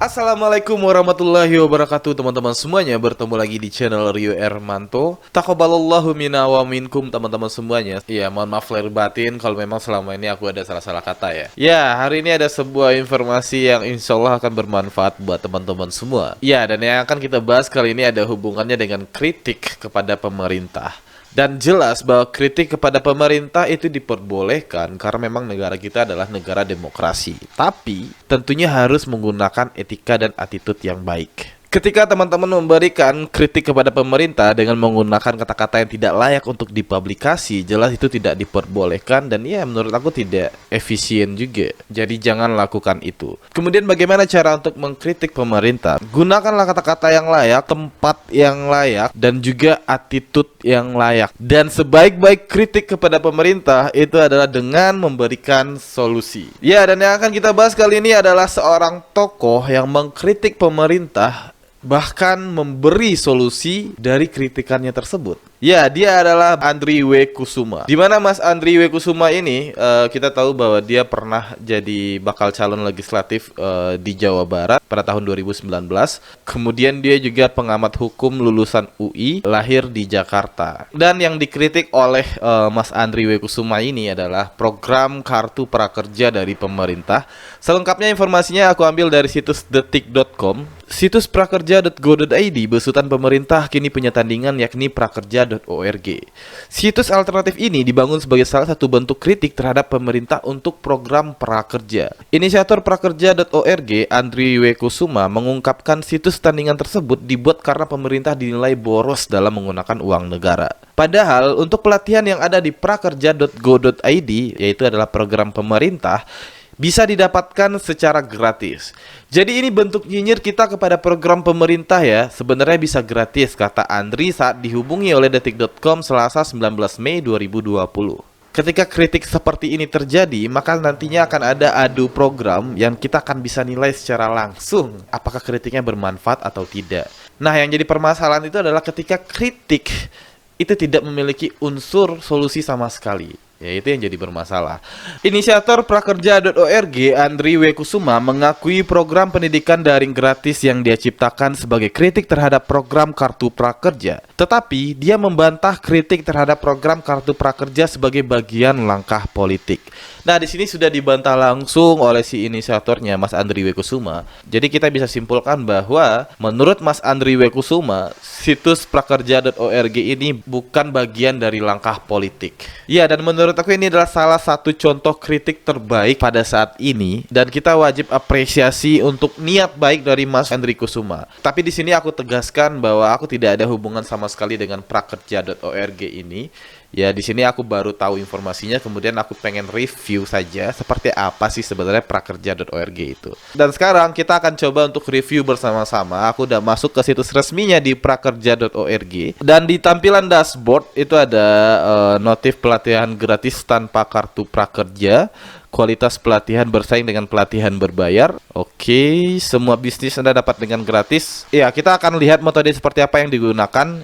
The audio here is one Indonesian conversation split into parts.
Assalamualaikum warahmatullahi wabarakatuh teman-teman semuanya. Bertemu lagi di channel Rio Ermanto. Taqabbalallahu minna wa minkum teman-teman semuanya. Ya mohon maaf lahir batin kalau memang selama ini aku ada salah-salah kata ya. Ya hari ini ada sebuah informasi yang insya Allah akan bermanfaat buat teman-teman semua. Ya dan yang akan kita bahas kali ini ada hubungannya dengan kritik kepada pemerintah. Dan jelas bahwa kritik kepada pemerintah itu diperbolehkan karena memang negara kita adalah negara demokrasi. Tapi tentunya harus menggunakan etika dan attitude yang baik. Ketika teman-teman memberikan kritik kepada pemerintah dengan menggunakan kata-kata yang tidak layak untuk dipublikasi, jelas itu tidak diperbolehkan dan ya menurut aku tidak efisien juga. Jadi jangan lakukan itu. Kemudian bagaimana cara untuk mengkritik pemerintah? Gunakanlah kata-kata yang layak, tempat yang layak, dan juga attitude yang layak. Dan sebaik-baik kritik kepada pemerintah itu adalah dengan memberikan solusi. Ya, dan yang akan kita bahas kali ini adalah seorang tokoh yang mengkritik pemerintah bahkan memberi solusi dari kritikannya tersebut. Ya, dia adalah Andri W. Kusuma. Di mana Mas Andri W. Kusuma ini kita tahu bahwa dia pernah jadi bakal calon legislatif di Jawa Barat pada tahun 2019. Kemudian dia juga pengamat hukum lulusan UI, lahir di Jakarta. Dan yang dikritik oleh Mas Andri W. Kusuma ini adalah program kartu prakerja dari pemerintah. Selengkapnya informasinya aku ambil dari situs detik.com. Situs prakerja.go.id besutan pemerintah kini punya tandingan yakni prakerja.org. Situs alternatif ini dibangun sebagai salah satu bentuk kritik terhadap pemerintah untuk program prakerja. Inisiator prakerja.org, Andri W. Kusuma, mengungkapkan situs tandingan tersebut dibuat karena pemerintah dinilai boros dalam menggunakan uang negara. Padahal untuk pelatihan yang ada di prakerja.go.id, yaitu adalah program pemerintah, bisa didapatkan secara gratis. Jadi ini bentuk nyinyir kita kepada program pemerintah ya. Sebenarnya bisa gratis, kata Andri saat dihubungi oleh detik.com Selasa 19 Mei 2020. Ketika kritik seperti ini terjadi, maka nantinya akan ada adu program yang kita akan bisa nilai secara langsung apakah kritiknya bermanfaat atau tidak. Nah, yang jadi permasalahan itu adalah ketika kritik itu tidak memiliki unsur solusi sama sekali. Ya, itu yang jadi bermasalah. Inisiator prakerja.org, Andri W. Kusuma, mengakui program pendidikan daring gratis yang dia ciptakan sebagai kritik terhadap program kartu prakerja. Tetapi dia membantah kritik terhadap program kartu prakerja sebagai bagian langkah politik. Nah, di sini sudah dibantah langsung oleh si inisiatornya, Mas Andri W. Kusuma. Jadi kita bisa simpulkan bahwa menurut Mas Andri W. Kusuma, situs prakerja.org ini bukan bagian dari langkah politik. Ya, dan menurut aku ini adalah salah satu contoh kritik terbaik pada saat ini dan kita wajib apresiasi untuk niat baik dari Mas Andri Kusuma. Tapi di sini aku tegaskan bahwa aku tidak ada hubungan sama sekali dengan prakerja.org ini. Ya, di sini aku baru tahu informasinya, kemudian aku pengen review saja seperti apa sih sebenarnya prakerja.org itu. Dan sekarang kita akan coba untuk review bersama-sama. Aku udah masuk ke situs resminya di prakerja.org dan di tampilan dashboard itu ada notif pelatihan gratis tanpa kartu prakerja. Kualitas pelatihan bersaing dengan pelatihan berbayar. Oke, semua bisnis Anda dapat dengan gratis. Ya, kita akan lihat metode seperti apa yang digunakan.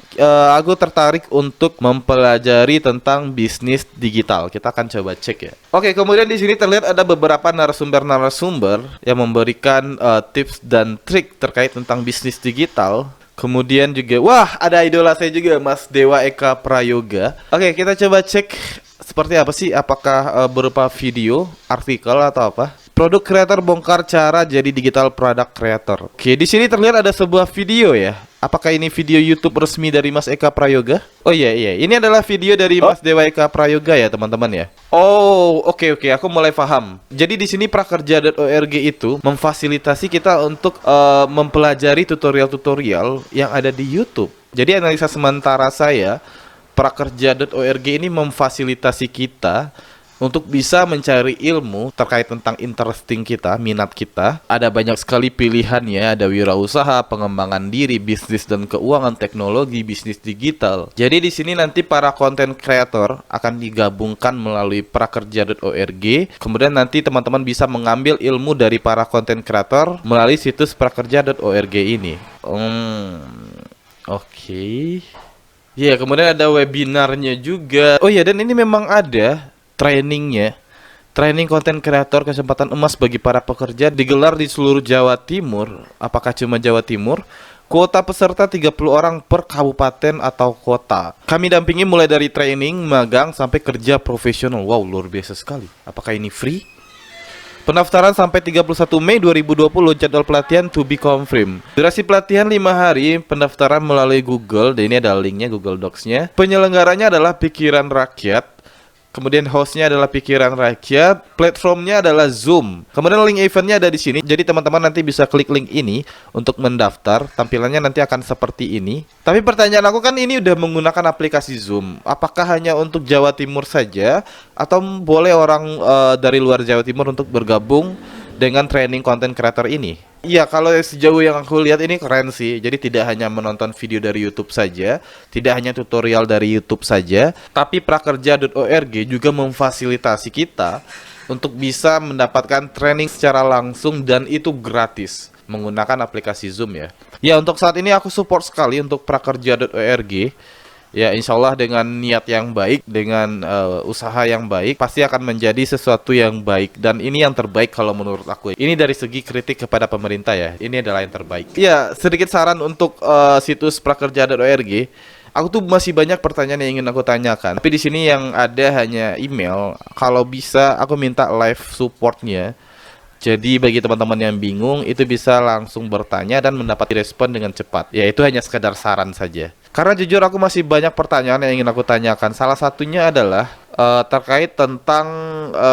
Aku tertarik untuk mempelajari tentang bisnis digital. Kita akan coba cek ya. Oke, kemudian di sini terlihat ada beberapa narasumber yang memberikan tips dan trik terkait tentang bisnis digital. Kemudian juga, wah, ada idola saya juga, Mas Dewa Eka Prayoga. Oke, kita coba cek seperti apa sih? Apakah berupa video, artikel atau apa? Produk creator bongkar cara jadi digital product creator. Oke, di sini terlihat ada sebuah video ya. Apakah ini video YouTube resmi dari Mas Eka Prayoga? Oh iya, ini adalah video dari Mas Dewa Eka Prayoga ya teman-teman ya. Oh, oke, aku mulai paham. Jadi di sini prakerja.org itu memfasilitasi kita untuk mempelajari tutorial-tutorial yang ada di YouTube. Jadi analisa sementara saya, prakerja.org ini memfasilitasi kita untuk bisa mencari ilmu terkait tentang interesting kita, minat kita. Ada banyak sekali pilihannya, ada wirausaha, pengembangan diri, bisnis dan keuangan, teknologi, bisnis digital. Jadi di sini nanti para content creator akan digabungkan melalui prakerja.org. Kemudian nanti teman-teman bisa mengambil ilmu dari para content creator melalui situs prakerja.org ini. Oke. Ya, kemudian ada webinarnya juga. Oh ya, dan ini memang ada trainingnya. Training konten kreator kesempatan emas bagi para pekerja digelar di seluruh Jawa Timur. Apakah cuma Jawa Timur? Kuota peserta 30 orang per kabupaten atau kota. Kami dampingi mulai dari training, magang, sampai kerja profesional. Wow, luar biasa sekali. Apakah ini free? Pendaftaran sampai 31 Mei 2020, jadwal pelatihan to be confirmed. Durasi pelatihan 5 hari, pendaftaran melalui Google, dan ini ada linknya, Google Docs-nya. Penyelenggaranya adalah Pikiran Rakyat. Kemudian hostnya adalah Pikiran Rakyat, platformnya adalah Zoom. Kemudian link eventnya ada di sini. Jadi teman-teman nanti bisa klik link ini untuk mendaftar. Tampilannya nanti akan seperti ini. Tapi pertanyaan aku kan ini udah menggunakan aplikasi Zoom. Apakah hanya untuk Jawa Timur saja atau boleh orang dari luar Jawa Timur untuk bergabung dengan training content creator ini? Iya, kalau sejauh yang aku lihat ini keren sih. Jadi tidak hanya menonton video dari YouTube saja, tidak hanya tutorial dari YouTube saja, tapi prakerja.org juga memfasilitasi kita untuk bisa mendapatkan training secara langsung dan itu gratis menggunakan aplikasi Zoom ya. Ya, untuk saat ini aku support sekali untuk prakerja.org. Ya, insya Allah dengan niat yang baik, dengan usaha yang baik, pasti akan menjadi sesuatu yang baik. Dan ini yang terbaik kalau menurut aku. Ini dari segi kritik kepada pemerintah ya. Ini adalah yang terbaik. Ya, sedikit saran untuk situs prakerja.org. Aku tuh masih banyak pertanyaan yang ingin aku tanyakan. Tapi di sini yang ada hanya email. Kalau bisa, aku minta live supportnya. Jadi bagi teman-teman yang bingung, itu bisa langsung bertanya dan mendapat respon dengan cepat. Ya, itu hanya sekedar saran saja. Karena jujur aku masih banyak pertanyaan yang ingin aku tanyakan. Salah satunya adalah terkait tentang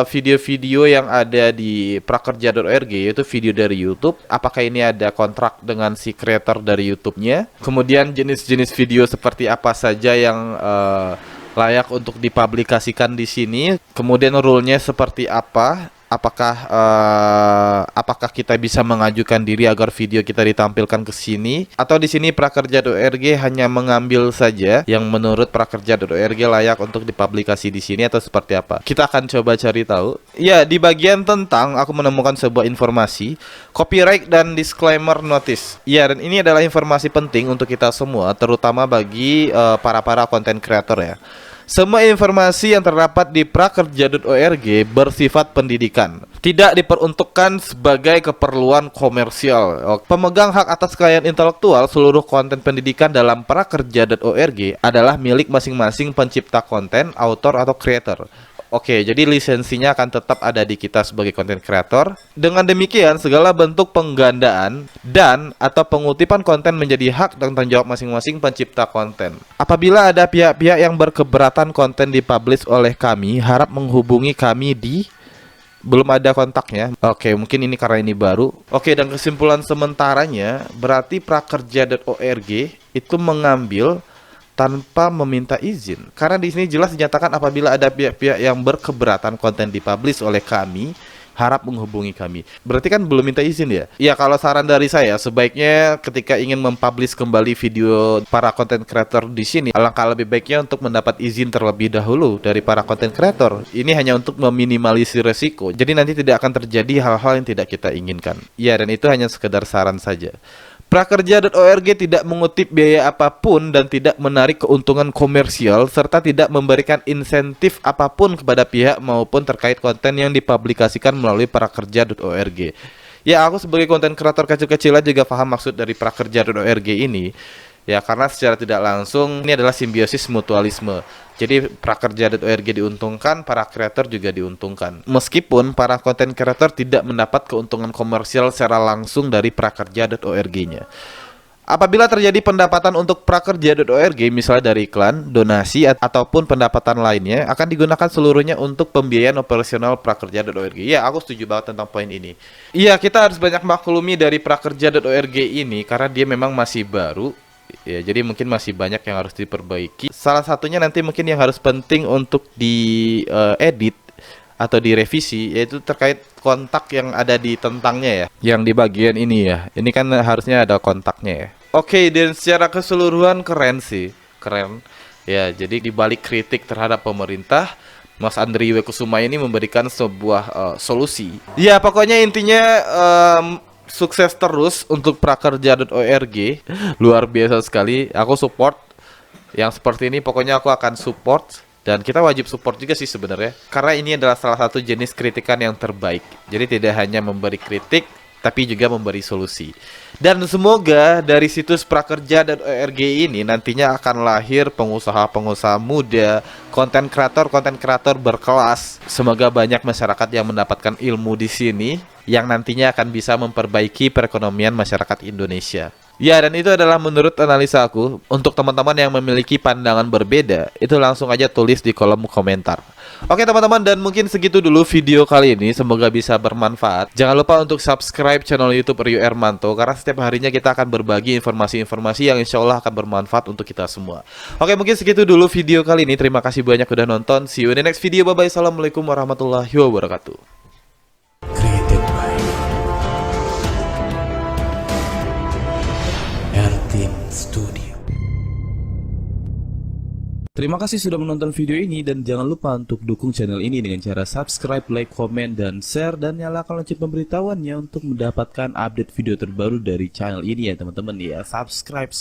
video-video yang ada di prakerja.org, yaitu video dari YouTube. Apakah ini ada kontrak dengan si creator dari YouTube-nya? Kemudian jenis-jenis video seperti apa saja yang layak untuk dipublikasikan di sini? Kemudian rule-nya seperti apa? Apakah kita bisa mengajukan diri agar video kita ditampilkan ke sini, atau di sini prakerja.org hanya mengambil saja yang menurut prakerja.org layak untuk dipublikasi di sini, atau seperti apa? Kita akan coba cari tahu. Ya, di bagian tentang aku menemukan sebuah informasi copyright dan disclaimer notice. Ya, dan ini adalah informasi penting untuk kita semua, terutama bagi para content creator ya. Semua informasi yang terdapat di prakerja.org bersifat pendidikan, tidak diperuntukkan sebagai keperluan komersial. Pemegang hak atas kekayaan intelektual seluruh konten pendidikan dalam prakerja.org adalah milik masing-masing pencipta konten, autor, atau creator. Oke, jadi lisensinya akan tetap ada di kita sebagai content creator. Dengan demikian, segala bentuk penggandaan dan atau pengutipan konten menjadi hak dan tanggung jawab masing-masing pencipta konten. Apabila ada pihak-pihak yang berkeberatan konten dipublish oleh kami, harap menghubungi kami di... Belum ada kontaknya. Oke, mungkin ini karena ini baru. Oke, dan kesimpulan sementaranya, berarti prakerja.org itu mengambil tanpa meminta izin. Karena di sini jelas dinyatakan apabila ada pihak-pihak yang berkeberatan konten dipublish oleh kami, harap menghubungi kami. Berarti kan belum minta izin ya? Ya, kalau saran dari saya, sebaiknya ketika ingin mempublish kembali video para content creator di sini, alangkah lebih baiknya untuk mendapat izin terlebih dahulu dari para content creator. Ini hanya untuk meminimalisir resiko. Jadi nanti tidak akan terjadi hal-hal yang tidak kita inginkan. Ya, dan itu hanya sekedar saran saja. Prakerja.org tidak mengutip biaya apapun dan tidak menarik keuntungan komersial serta tidak memberikan insentif apapun kepada pihak maupun terkait konten yang dipublikasikan melalui prakerja.org. Ya, aku sebagai konten kreator kecil-kecilan juga paham maksud dari prakerja.org ini. Ya, karena secara tidak langsung ini adalah simbiosis mutualisme. Jadi prakerja.org diuntungkan, para kreator juga diuntungkan. Meskipun para konten kreator tidak mendapat keuntungan komersial secara langsung dari prakerja.org-nya. Apabila terjadi pendapatan untuk prakerja.org, misalnya dari iklan, donasi, ataupun pendapatan lainnya, akan digunakan seluruhnya untuk pembiayaan operasional prakerja.org. Ya, aku setuju banget tentang poin ini. Iya, kita harus banyak maklumi dari prakerja.org ini karena dia memang masih baru. Ya, jadi mungkin masih banyak yang harus diperbaiki. Salah satunya nanti mungkin yang harus penting untuk diedit atau direvisi, yaitu terkait kontak yang ada di tentangnya ya, yang di bagian ini ya. Ini kan harusnya ada kontaknya ya. Oke, dan secara keseluruhan keren sih, keren. Ya, jadi dibalik kritik terhadap pemerintah, Mas Andri W. Kusuma ini memberikan sebuah solusi. Ya, pokoknya intinya sukses terus untuk prakerja.org. Luar biasa sekali. Aku support yang seperti ini, pokoknya aku akan support. Dan kita wajib support juga sih sebenarnya, karena ini adalah salah satu jenis kritikan yang terbaik. Jadi tidak hanya memberi kritik, tapi juga memberi solusi. Dan semoga dari situs Prakerja dan ORG ini nantinya akan lahir pengusaha-pengusaha muda, konten kreator berkelas. Semoga banyak masyarakat yang mendapatkan ilmu di sini, yang nantinya akan bisa memperbaiki perekonomian masyarakat Indonesia. Ya, dan itu adalah menurut analisa aku. Untuk teman-teman yang memiliki pandangan berbeda, itu langsung aja tulis di kolom komentar. Oke teman-teman, dan mungkin segitu dulu video kali ini. Semoga bisa bermanfaat. Jangan lupa untuk subscribe channel YouTube Rio Ermanto, karena setiap harinya kita akan berbagi informasi-informasi yang insya Allah akan bermanfaat untuk kita semua. Oke, mungkin segitu dulu video kali ini. Terima kasih banyak udah nonton. See you in the next video. Bye-bye. Assalamualaikum warahmatullahi wabarakatuh. Created by Ertin Studio. Terima kasih sudah menonton video ini dan jangan lupa untuk dukung channel ini dengan cara subscribe, like, komen, dan share, dan nyalakan lonceng pemberitahuannya untuk mendapatkan update video terbaru dari channel ini ya teman-teman ya. Subscribe.